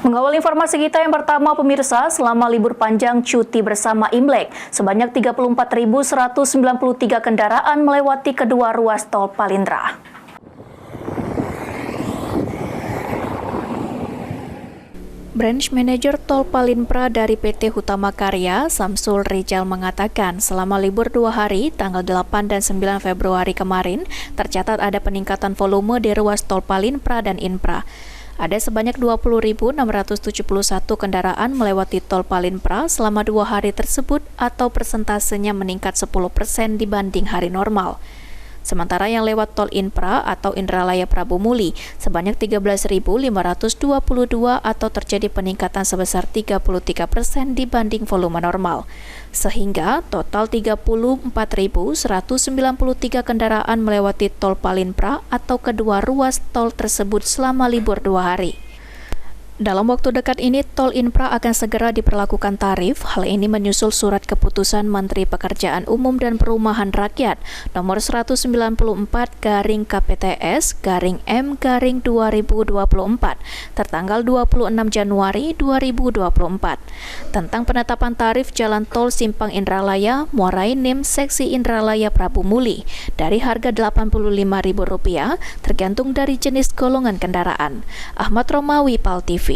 Mengawal informasi kita yang pertama, pemirsa, selama libur panjang cuti bersama Imlek, sebanyak 34.193 kendaraan melewati kedua ruas tol Palindra. Branch Manager Tol Palinpra dari PT Hutama Karya, Samsul Rijal mengatakan selama libur 2 hari, tanggal 8 dan 9 Februari kemarin, tercatat ada peningkatan volume di ruas Tol Palinpra dan Inpra. Ada sebanyak 20.671 kendaraan melewati Tol Palinpra selama 2 hari tersebut atau persentasenya meningkat 10% dibanding hari normal. Sementara yang lewat Tol Inpra atau Indralaya Prabu Muli sebanyak 13.522 atau terjadi peningkatan sebesar 33% dibanding volume normal. Sehingga total 34.193 kendaraan melewati Tol Palinpra atau kedua ruas tol tersebut selama libur 2 hari. Dalam waktu dekat ini, Tol Inpra akan segera diperlakukan tarif. Hal ini menyusul surat keputusan Menteri Pekerjaan Umum dan Perumahan Rakyat nomor 194/KPTS/M/2024 tertanggal 26 Januari 2024 tentang penetapan tarif jalan tol Simpang Indralaya, Muara Enim, seksi Indralaya Prabu Muli dari harga Rp85.000 tergantung dari jenis golongan kendaraan. Ahmad Romawi, PAL TV.